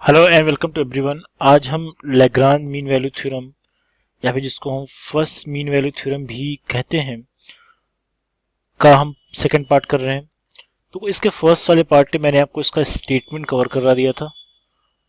Hello and welcome to everyone. आज हम Lagrange mean value theorem या फिर जिसको हम फर्स्ट मीन वैल्यू थ्योरम भी कहते हैं का हम सेकंड पार्ट कर रहे हैं। तो इसके फर्स्ट वाले पार्ट में मैंने आपको इसका स्टेटमेंट कवर करा दिया था,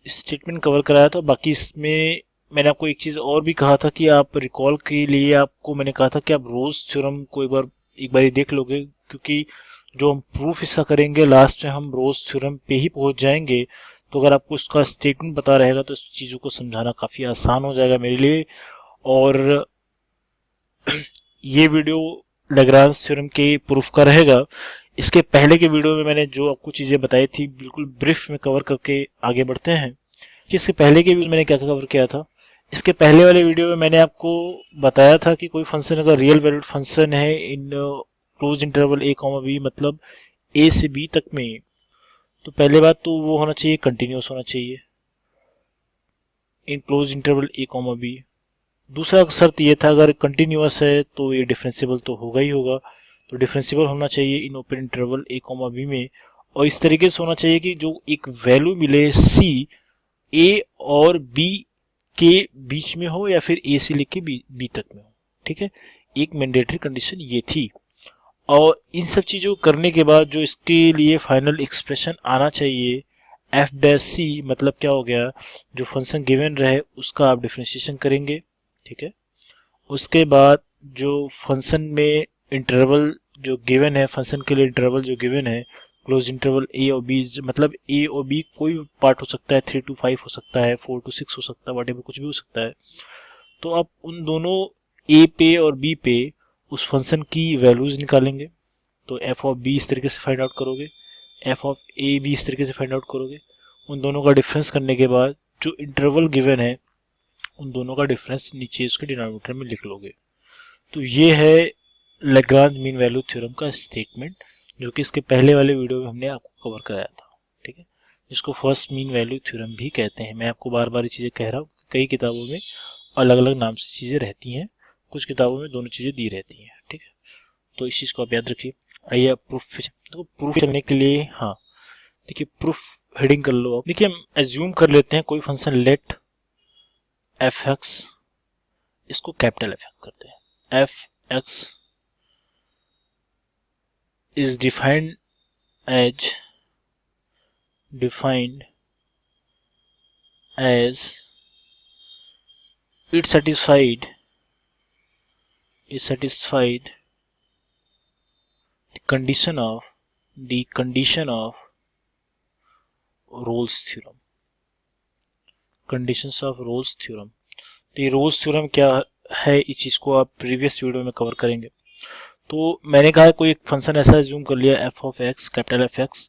स्टेटमेंट कवर कराया था। बाकी इसमें मैंने आपको एक चीज़ और भी कहा था कि आप रिकॉल के लिए आपको मैंने कहा था कि आप रोज थ्योरम को एक बार देख लोगे, क्योंकि जो हम प्रूफ इसका करेंगे लास्ट में हम रोज थ्योरम पे ही पहुंच जाएंगे। तो अगर आपको उसका स्टेटमेंट पता रहेगा तो इस चीज़ों को समझाना काफ़ी आसान हो जाएगा मेरे लिए। और ये वीडियो लैग्रांज थ्योरम के प्रूफ का रहेगा। इसके पहले के वीडियो में मैंने जो आपको चीज़ें बताई थी बिल्कुल ब्रीफ में कवर करके आगे बढ़ते हैं कि इसके पहले के वीडियो मैंने क्या कवर किया था। इसके पहले वाले वीडियो में मैंने आपको बताया था कि कोई फंक्शन अगर रियल वैल्यूड फंक्शन है in close interval a comma B, मतलब a से b तक में, तो पहले बात तो वो होना चाहिए कंटिन्यूअस होना चाहिए in close interval a comma B. दूसरा शर्त ये था अगर कंटिन्यूअस है तो ये डिफरेंशिएबल तो होगा ही होगा, तो डिफरेंशिएबल होना चाहिए in open interval a comma b में। और इस तरीके से होना चाहिए कि जो एक वैल्यू मिले c a और b के बीच में हो या फिर ए से लेके बी तक में हो। ठीक है, एक मैंडेटरी कंडीशन ये थी। और इन सब चीज़ों को करने के बाद जो इसके लिए फाइनल एक्सप्रेशन आना चाहिए एफ डैश सी, मतलब क्या हो गया, जो फंक्शन गिवन रहे उसका आप डिफरेंशिएशन करेंगे। ठीक है, उसके बाद जो फंक्शन में इंटरवल जो गिवन है, फंक्शन के लिए इंटरवल जो गिवन है क्लोज इंटरवल ए और बी, मतलब ए और बी कोई पार्ट हो सकता है, 3 to 5 हो सकता है, 4 to 6 हो सकता है, वटेवर कुछ भी हो सकता है। तो आप उन दोनों ए पे और बी पे उस फंक्शन की वैल्यूज निकालेंगे। तो एफ ऑफ बी इस तरीके से फाइंड आउट करोगे, एफ ऑफ ए भी इस तरीके से फाइंड आउट करोगे। उन दोनों का डिफरेंस करने के बाद जो इंटरवल गिवन है उन दोनों का डिफरेंस नीचे उसके डिनोमिनेटर में लिख लोगे। तो ये है लैग्रांज मीन वैल्यू थ्योरम का स्टेटमेंट, जो कि इसके पहले वाले वीडियो में हमने आपको कवर कराया था। ठीक है, जिसको फर्स्ट मीन वैल्यू थ्योरम भी कहते हैं। मैं आपको बार बार ये चीज़ें कह रहा हूँ, कई किताबों में अलग अलग नाम से चीज़ें रहती हैं, कुछ किताबों में दोनों चीज़ें दी रहती हैं। ठीक है, तो इस चीज़ को आप याद रखिए। आइए आप प्रूफ, तो प्रूफ करने के लिए, हाँ देखिए, प्रूफ हेडिंग कर लो आप। देखिए हम एज्यूम कर लेते हैं कोई फंक्शन लेट एफ एक्स, इसको कैपिटल एफ एक्स करते हैं। F x is defined as it satisfied the condition of Rolle's theorem, conditions of Rolle's theorem। तो ये रोल्स थ्योरम क्या है, इस चीज को आप प्रीवियस वीडियो में कवर करेंगे। तो मैंने कहा कोई एक फंक्शन ऐसा एज्यूम कर लिया f of x, capital f x,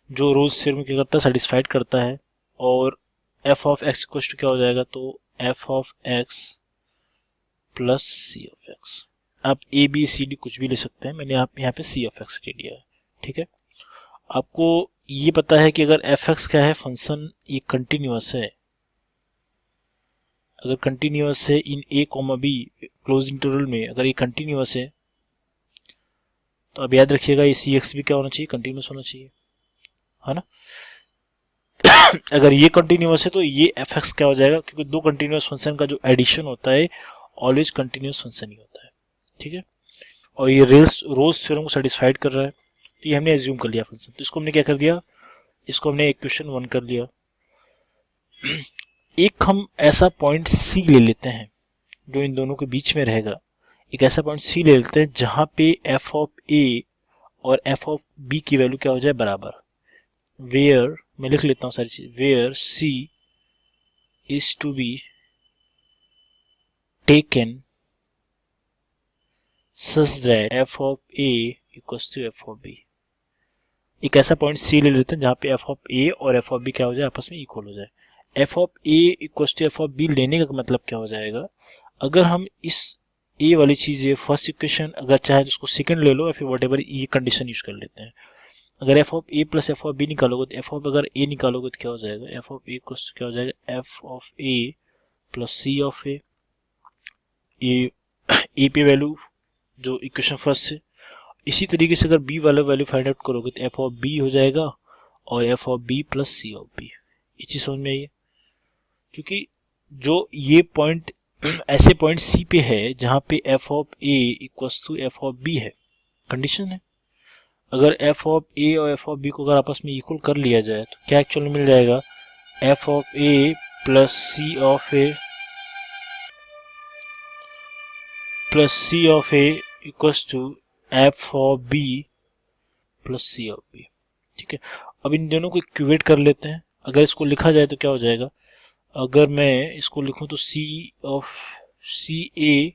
जो रोल्स थ्योरम क्या करता है, सेटिस्फाइड करता है। और f of x equal to क्या हो जाएगा, तो f of x plus C of x. आप ए बी सी डी कुछ भी ले सकते हैं, मैंने यहाँ पे सी ऑफ एक्स ले लिया है। ठीक है, आपको ये पता है कि अगर एफ एक्स क्या है, फंक्शन ये कंटिन्यूअस है। अगर कंटिन्यूअस है इन ए कॉमा बी क्लोज इंटरवल में, अगर ये कंटिन्यूअस है तो अब याद रखिएगा ये सी एक्स भी क्या होना चाहिए, कंटिन्यूअस होना चाहिए, है ना। अगर ये कंटिन्यूअस है तो ये एफ एक्स क्या हो जाएगा, क्योंकि दो कंटिन्यूअस फंक्शन का जो एडिशन होता है ऑलवेज कंटिन्यूअस फंक्शन ही होता है। ठीक है, और ये रोल्स थ्योरम को सेटिस्फाइड कर रहा है, तो ये हमने एज्यूम कर लिया फंक्शन। तो इसको हमने क्या कर दिया, इसको हमने इक्वेशन 1 कर लिया। एक हम ऐसा पॉइंट सी ले लेते हैं जो इन दोनों के बीच में रहेगा। एक ऐसा पॉइंट सी ले लेते हैं जहां पे एफ ऑफ ए और एफ ऑफ बी की वैल्यू क्या हो जाए, बराबर। वेयर, मैं लिख लेता हूँ सारी चीज, where c is to be taken such that f of A equals to F of b. एक ऐसा पॉइंट सी ले लेते हैं जहां पे एफ ऑफ ए और एफ ऑफ बी क्या हो जाए, आपस में इक्वल हो जाए। F of A equals to F of b लेने का मतलब क्या हो जाएगा, अगर हम इस ए वाली चीज है फर्स्ट इक्वेशन, अगर चाहे तो उसको सेकंड ले लो या फिर व्हाटएवर, ये कंडीशन यूज कर लेते हैं। अगर f of A plus f of b निकालोगे तो एफ ऑफ, अगर ए निकालोगे तो क्या हो जाएगा, F of A equals to क्या हो जाएगा, F of A plus C of A. ये ए पे वैल्यू जो इक्वेशन फर्स्ट से, इसी तरीके से अगर बी वाला वैल्यू फाइंड आउट करोगे तो एफ ऑफ बी हो जाएगा और f of b plus C of b. ये चीज समझ में आई है। क्योंकि जो ये पॉइंट ऐसे पॉइंट सी पे है जहां पे f of A equals to F of b है, कंडीशन है। अगर एफ ऑफ ए और एफ ऑफ बी को अगर आपस में इक्वल कर लिया जाए तो क्या एक्चुअल में मिल जाएगा, F of A plus C of A equals to F of b plus C of b. ठीक है, अब इन दोनों को इक्विवेट कर लेते हैं। अगर इसको लिखा जाए तो क्या हो जाएगा, अगर मैं इसको लिखूं तो C of C A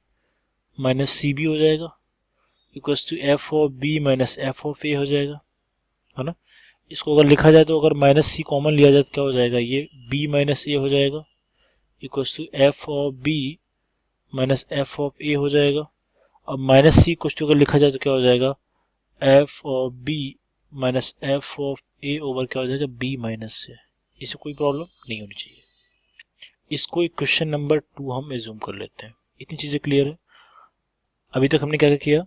minus C B हो जाएगा equals to F of B minus F of A हो जाएगा, है ना। इसको अगर लिखा जाए तो अगर माइनस सी कॉमन लिया जाए तो क्या हो जाएगा, ये बी माइनस ए हो जाएगा equals to F of B minus F of A हो जाएगा। अब माइनस सी को अगर लिखा जाए तो क्या हो जाएगा, F of B minus F of A over क्या हो जाएगा, बी माइनस से। इसे कोई प्रॉब्लम नहीं होनी चाहिए। इसको एक क्वेश्चन नंबर 2 हम एज्यूम कर लेते हैं। इतनी चीजें क्लियर है। अभी तक हमने क्या क्या किया,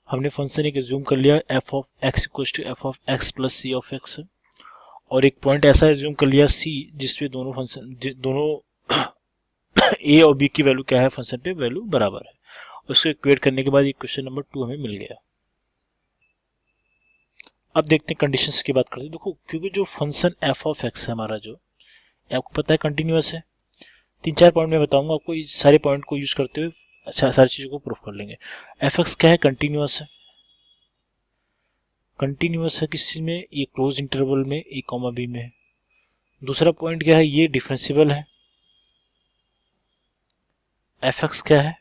हमने फंक्शन एक एज्यूम कर लिया f of x equals to F of x plus C of x, और एक पॉइंट ऐसा एज्यूम कर लिया सी जिसपे दोनों फंक्शन दोनों ए और बी की वैल्यू क्या है, फंक्शन पे वैल्यू बराबर है। उसको इक्वेट करने के बाद एक क्वेश्चन नंबर 2 हमें मिल गया। अब देखते हैं कंडीशंस की बात करते हैं। देखो, क्योंकि जो फंक्शन एफ ऑफ एक्स है हमारा, जो आपको पता है कंटिन्यूअस है। 3-4 पॉइंट मैं बताऊंगा आपको, इस सारे पॉइंट को यूज करते हुए अच्छा सारी चीजों को प्रूफ कर लेंगे। एफ एक्स क्या है, कंटिन्यूअस है। कंटिन्यूअस है किसी में, ये क्लोज इंटरवल में ए कॉमा बी में है। दूसरा पॉइंट क्या है, ये डिफरेंशिएबल है। एफ एक्स क्या है,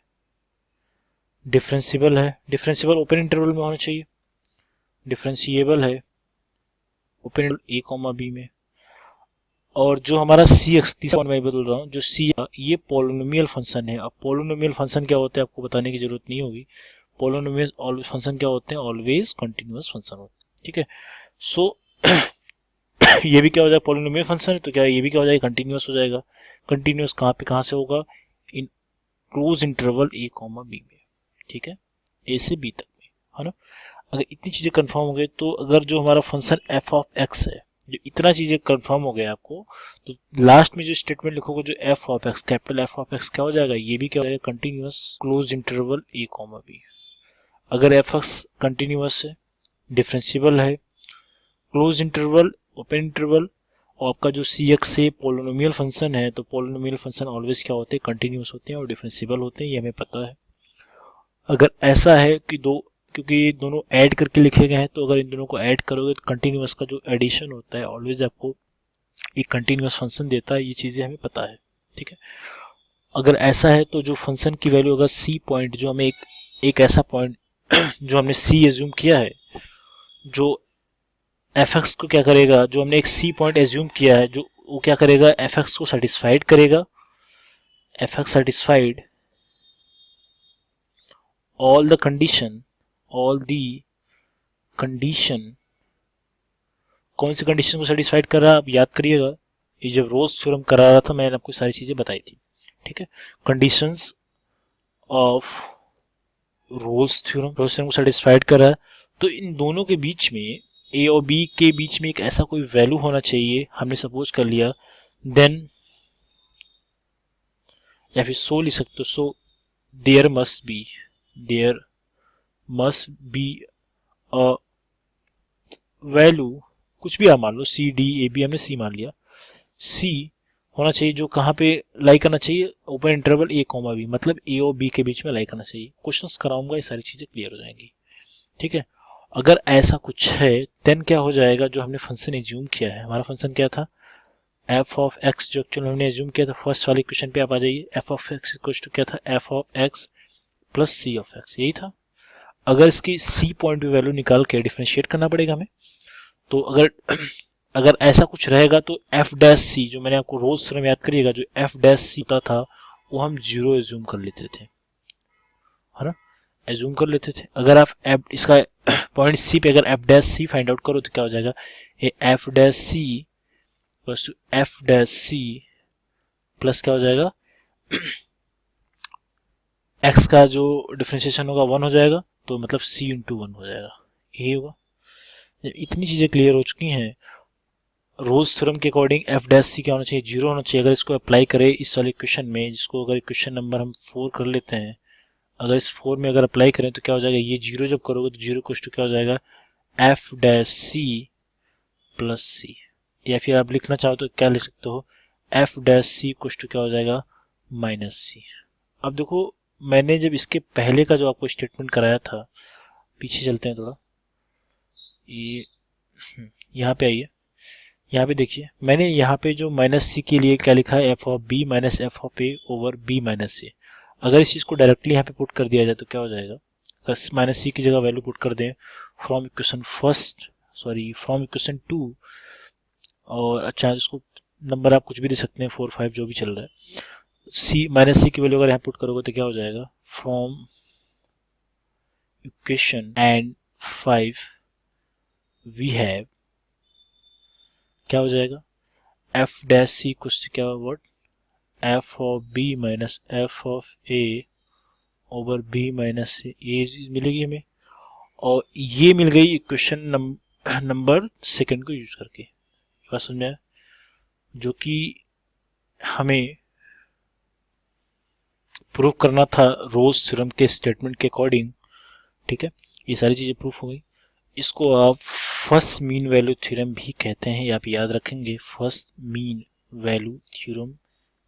डिफरेंशिएबल है। डिफरेंशिएबल ओपन इंटरवल में होना चाहिए, डिफरेंशिएबल है ओपन ए कॉमा बी में। और जो हमारा सी एक्स, तीसरा पॉइंट मैं बदल रहा हूँ, जो सी ये पोलिनोमियल फंक्शन है। अब पोलिनोमियल फंक्शन क्या होते हैं आपको बताने की जरूरत नहीं होगी। पोलिनोमियल फंक्शन क्या होते हैं, ऑलवेज कंटिन्यूअस फंक्शन होते हैं। ठीक है, सो ये भी क्या हो जाएगा, पोलिनोमियल फंक्शन है तो क्या ये भी क्या हो जाएगा, कंटिन्यूअस हो जाएगा। कंटिन्यूअस कहाँ पे कहाँ से होगा, इन क्लोज इंटरवल ए कॉमा बी में। ठीक है, ए से बी तक में, है ना। अगर इतनी चीजें कंफर्म हो गई तो अगर जो हमारा फंक्शन एफ ऑफ एक्स है, जो इतना चीजें कंफर्म हो गया आपको, तो लास्ट में जो स्टेटमेंट लिखोगे जो F of x, capital F of x क्या हो जाएगा, ये भी क्या हो जाएगा, कंटिन्यूअस क्लोज इंटरवल ए कॉमा बी। अगर एफ एक्स कंटिन्यूअस है, डिफरेंशिएबल है, क्लोज इंटरवल ओपन इंटरवल, और आपका जो सी एक्स है पोलिनोमियल फंक्शन है, तो पोलिनोमियल फंक्शन ऑलवेज क्या होते हैं, कंटिन्यूअस होते हैं और डिफरेंशिएबल होते हैं, ये हमें पता है। अगर ऐसा है कि क्योंकि ये दोनों ऐड करके लिखे गए हैं, तो अगर इन दोनों को ऐड करोगे तो कंटिन्यूअस का जो एडिशन होता है ऑलवेज आपको एक कंटिन्यूअस फंक्शन देता है, ये चीजें हमें पता है। ठीक है, अगर ऐसा है तो जो फंक्शन की वैल्यू अगर सी पॉइंट, जो हमें एक ऐसा पॉइंट जो हमने सी एज्यूम किया है, जो एफ एक्स को क्या करेगा, जो हमने एक सी पॉइंट एज्यूम किया है, जो वो क्या करेगा, एफ एक्स को सेटिस्फाइड करेगा। F x satisfied all the condition, कौन सी कंडीशन को सेटिस्फाइड कर रहा है, आप याद करिएगा, ये जब रोज थ्योरम करा रहा था मैंने आपको सारी चीजें बताई थी। ठीक है, कंडीशंस ऑफ रोल्स थ्योरम को सेटिस्फाइड कर रहा है। तो इन दोनों के बीच में, ए और बी के बीच में एक ऐसा कोई वैल्यू होना चाहिए, हमने सपोज कर लिया, देन या फिर सो लिख सकते हो, so there must be a value, कुछ भी आप मान लो, सी डी ए बी, हमने सी मान लिया, सी होना चाहिए जो कहाँ पे लाई करना चाहिए, ओपन इंटरवल ए कॉमा बी, मतलब ए और बी के बीच में लाई करना चाहिए। क्वेश्चंस कराऊंगा, ये सारी चीजें क्लियर हो जाएंगी। ठीक है, अगर ऐसा कुछ है देन क्या हो जाएगा, जो हमने फंक्शन एज्यूम किया है, हमारा फंक्शन क्या था, एफ ऑफ एक्स, जो एक्चुअली हमने एज्यूम किया था, फर्स्ट वाले क्वेश्चन पे आप आ जाइए, f of x equal to क्या था, f of x plus C of x, यही था। अगर इसकी सी पॉइंट पे वैल्यू निकाल के डिफरेंशिएट करना पड़ेगा हमें, तो अगर ऐसा कुछ रहेगा तो एफ डैश सी, जो मैंने आपको रोज थ्योरम याद करिएगा, जो एफ डैश सी होता था वो हम 0 एज्यूम कर लेते थे, है ना, एज्यूम कर लेते थे। अगर आप एफ इसका पॉइंट सी पे अगर f dash c find out करो तो क्या हो जाएगा, ये f dash c plus two f dash c plus क्या हो जाएगा, एक्स का जो डिफरेंशिएशन होगा 1 हो जाएगा, तो मतलब c इंटू 1 हो जाएगा, यही होगा। जब इतनी चीजें क्लियर हो चुकी हैं, रोज थ्योरम के अकॉर्डिंग एफ डैश सी क्या होना चाहिए, 0 होना चाहिए। अगर इसको अप्लाई करें इस वाले क्वेश्चन में, जिसको अगर क्वेश्चन नंबर हम 4 कर लेते हैं, अगर इस 4 में अगर अप्लाई करें तो क्या हो जाएगा, ये 0 जब करोगे तो 0 कुछ तो क्या हो जाएगा, एफ डैश सी प्लस सी। या फिर आप लिखना चाहो तो क्या लिख सकते हो, एफ डैश सी कुछ तो क्या हो जाएगा, माइनस सी। अब देखो, मैंने जब इसके पहले का जो आपको स्टेटमेंट कराया था, पीछे चलते हैं थोड़ा, ये यहाँ पे आइए, यहाँ पे देखिए मैंने यहाँ पे जो माइनस सी के लिए क्या लिखा है, F of B minus F of A over B minus A. अगर इस चीज़ को डायरेक्टली यहाँ पे पुट कर दिया जाए तो क्या हो जाएगा, अगर माइनस सी की जगह वैल्यू पुट कर दें from equation first, sorry from equation 2, और अच्छा इसको नंबर आप कुछ भी दे सकते हैं, 4 5 जो भी चल रहा है, सी माइनस सी की वैल्यू अगर यहाँ पुट करोगे तो क्या हो जाएगा, from equation and 5 we have, क्या हो जाएगा, एफ डैश सी कुछ क्या what, F of B minus F of A over B minus A, ये मिलेगी हमें। और ये मिल गई इक्वेशन नंबर सेकंड को यूज करके, बात समझ में आया, जो कि हमें प्रूव करना था रोज थ्योरम के स्टेटमेंट के अकॉर्डिंग। ठीक है, ये सारी चीजें प्रूफ हो गई। इसको आप फर्स्ट मीन वैल्यू थ्योरम भी कहते हैं, ये आप याद रखेंगे, फर्स्ट मीन वैल्यू थ्योरम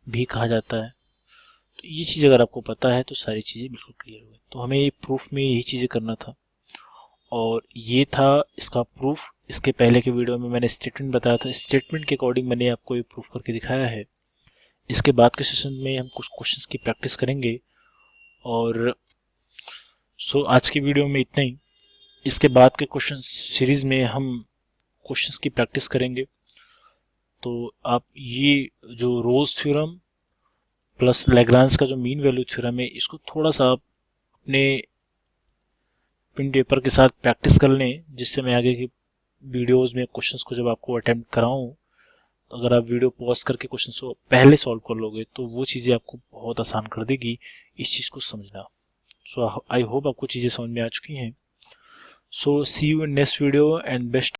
भी कहा जाता है। तो ये चीज़ अगर आपको पता है तो सारी चीज़ें बिल्कुल क्लियर हो गई। तो हमें ये प्रूफ में यही चीज़ें करना था, और ये था इसका प्रूफ। इसके पहले के वीडियो में मैंने स्टेटमेंट बताया था, स्टेटमेंट के अकॉर्डिंग मैंने आपको ये प्रूफ करके दिखाया है। इसके बाद के सेशन में हम कुछ क्वेश्चंस की प्रैक्टिस करेंगे, और आज की वीडियो में इतना ही। इसके बाद के क्वेश्चन सीरीज में हम क्वेश्चंस की प्रैक्टिस करेंगे। तो आप ये जो रोज थ्योरम प्लस लैग्रांज का जो मीन वैल्यू थ्योरम है, इसको थोड़ा सा आप अपने पिन पेपर के साथ प्रैक्टिस कर लें, जिससे मैं आगे की वीडियोस में क्वेश्चंस को जब आपको अटेम्प्ट कराऊं, तो अगर आप वीडियो पॉज करके क्वेश्चंस को पहले सॉल्व कर लोगे तो वो चीज़ें आपको बहुत आसान कर देगी इस चीज़ को समझना। सो आई होप आपको चीज़ें समझ में आ चुकी हैं। So see you in next video and best